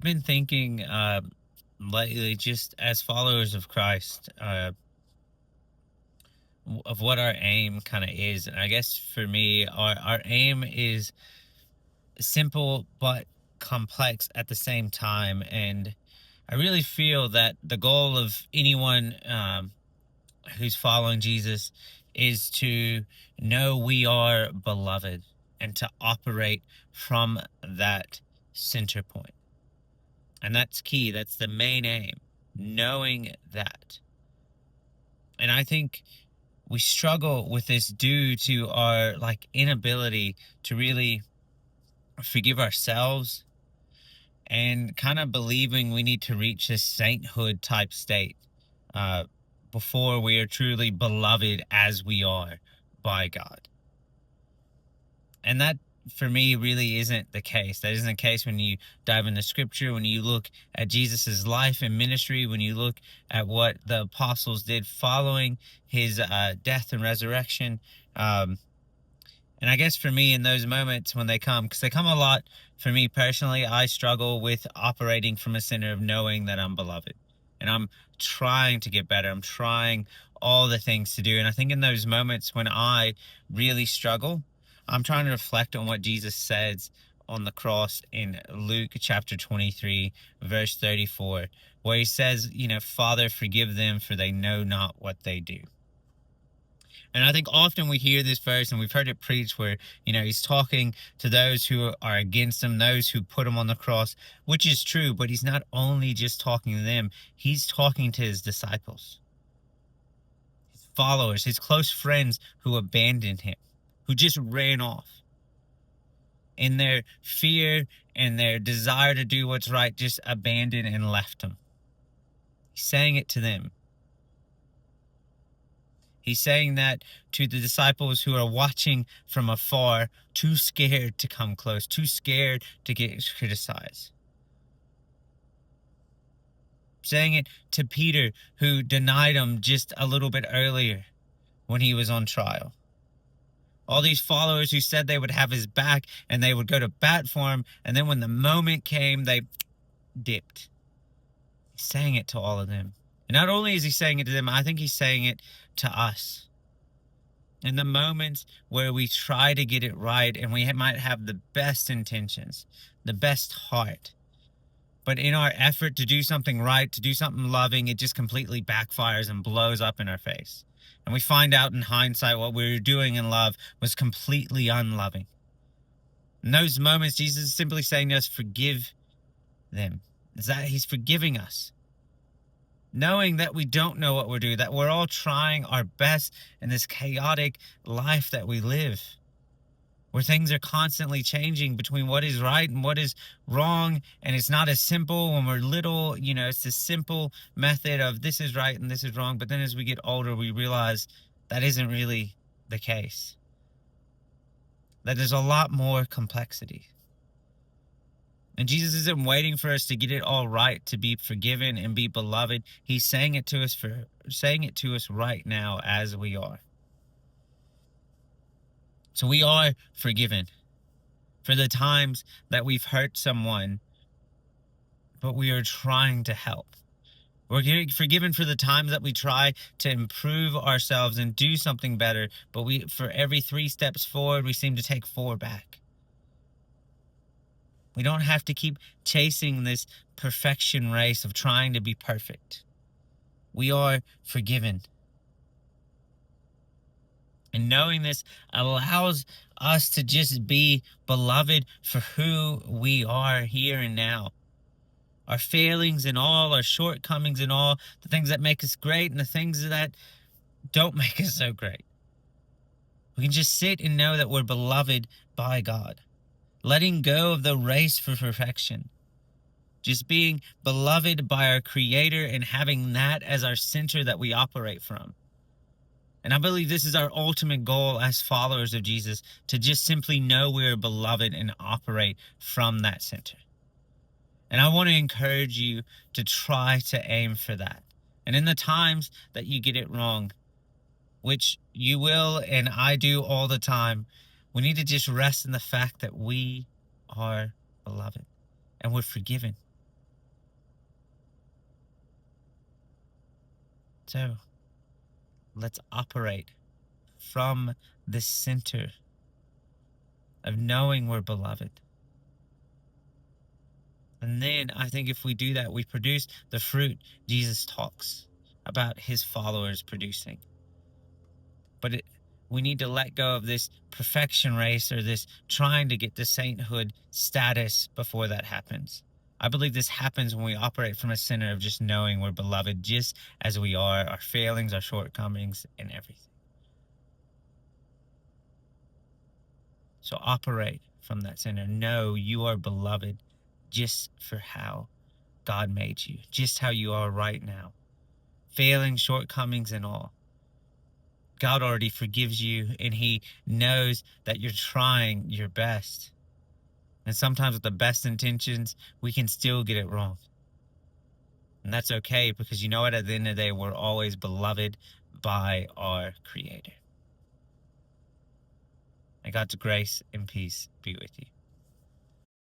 been thinking lately, just as followers of Christ, of what our aim kind of is. And I guess for me, our aim is simple but complex at the same time. And I really feel that the goal of anyone who's following Jesus is to know we are beloved and to operate from that center point. And that's key. That's the main aim, knowing that. And I think we struggle with this due to our inability to really forgive ourselves and kind of believing we need to reach this sainthood type state uh, before we are truly beloved as we are by God. And that, for me, really isn't the case. That isn't the case when you dive into scripture, when you look at Jesus's life and ministry, when you look at what the apostles did following his death and resurrection. And I guess for me, in those moments when they come, because they come a lot for me personally, I struggle with operating from a center of knowing that I'm beloved. And I'm trying to get better. I'm trying all the things to do. And I think in those moments when I really struggle, I'm trying to reflect on what Jesus says on the cross in Luke chapter 23, verse 34, where he says, Father, forgive them, for they know not what they do. And I think often we hear this verse and we've heard it preached where, he's talking to those who are against him, those who put him on the cross, which is true, but he's not only just talking to them, he's talking to his disciples, his followers, his close friends who abandoned him, who just ran off. In their fear and their desire to do what's right, just abandoned and left him. He's saying it to them. He's saying that to the disciples who are watching from afar, too scared to come close, too scared to get criticized. Saying it to Peter, who denied him just a little bit earlier when he was on trial. All these followers who said they would have his back and they would go to bat for him, and then when the moment came, they dipped. He's saying it to all of them. And not only is he saying it to them, I think he's saying it to us. In the moments where we try to get it right and we might have the best intentions, the best heart, but in our effort to do something right, to do something loving, it just completely backfires and blows up in our face. And we find out in hindsight what we were doing in love was completely unloving. In those moments, Jesus is simply saying to us, forgive them. Is that he's forgiving us. Knowing that we don't know what we're doing, that we're all trying our best in this chaotic life that we live, where things are constantly changing between what is right and what is wrong, and it's not as simple when we're little, it's this simple method of this is right and this is wrong, but then as we get older, we realize that isn't really the case, that there's a lot more complexity. And Jesus isn't waiting for us to get it all right to be forgiven and be beloved. He's saying it to us right now as we are. So we are forgiven for the times that we've hurt someone, but we are trying to help. We're forgiven for the times that we try to improve ourselves and do something better, but for every 3 steps forward, we seem to take 4 back. We don't have to keep chasing this perfection race of trying to be perfect. We are forgiven. And knowing this allows us to just be beloved for who we are here and now. Our failings and all, our shortcomings and all, the things that make us great and the things that don't make us so great. We can just sit and know that we're beloved by God. Letting go of the race for perfection. Just being beloved by our Creator and having that as our center that we operate from. And I believe this is our ultimate goal as followers of Jesus, to just simply know we're beloved and operate from that center. And I want to encourage you to try to aim for that. And in the times that you get it wrong, which you will and I do all the time, we need to just rest in the fact that we are beloved and we're forgiven. So let's operate from the center of knowing we're beloved. And then I think if we do that, we produce the fruit Jesus talks about his followers producing. But we need to let go of this perfection race or this trying to get to sainthood status before that happens. I believe this happens when we operate from a center of just knowing we're beloved just as we are, our failings, our shortcomings, and everything. So operate from that center. Know you are beloved just for how God made you, just how you are right now. Failings, shortcomings, and all. God already forgives you, and he knows that you're trying your best. And sometimes with the best intentions, we can still get it wrong. And that's okay, because you know what? At the end of the day, we're always beloved by our Creator. And God's grace and peace be with you.